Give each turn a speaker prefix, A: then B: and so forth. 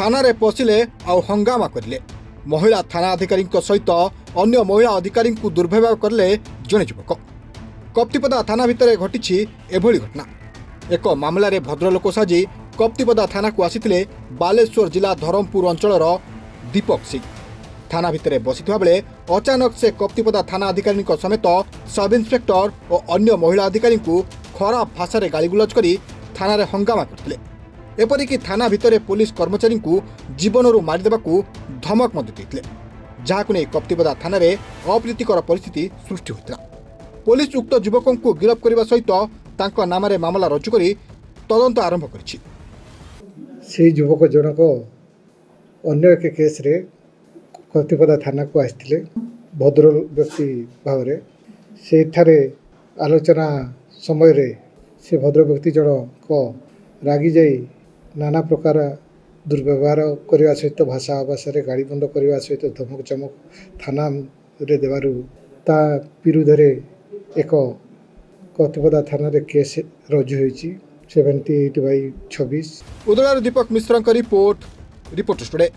A: थाना पशिले आउ हंगामा करले। महिला थाना अधिकारी सहित अन्य महिला अधिकारी दुर्व्यवहार करले जड़े युवक। कप्तिपदा थाना भितर घटी एभली घटना। एक मामलें भद्रलोक साजी कप्तिपदा थाना को आसी बालेश्वर जिला धरमपुर अंचल दीपक सिंह थाना भितर बसी बेले अचानक से कप्तिपदा थाना अधिकारी समेत सब इन्स्पेक्टर और अन्य महिला अधिकारी खराब भाषा में गालीगुलज कर थाना हंगामा करते। एपरिक थाना भितर पुलिस कर्मचारी जीवनरू मारिदेवा धमक देते, जहां नहीं कप्तिपदा थाना अप्रीतिकर परिस्थिति सृष्टि होता। पुलिस उक्त युवकों को गिरफ्त करने सहित तांको नाम मामला रुजु कर तदंत आरंभ करिछि।
B: से युवक जनक अन्य एक केस रे कप्तिपदा थाना को आसते भद्र व्यक्ति भाव से आलोचना समय रे से भद्र व्यक्ति जनक रागी जाई नाना प्रकार दुर्व्यवहार करने सहित भाषा आवासा गाड़ी बंद करने सहित धमक चमक थाना रे देवारू ता विरुद्ध एक कप्तिपदा थाना रे केस रुजु होईछि 78/26।
A: उदलार दीपक मिश्र रिपोर्ट स्टूडियो।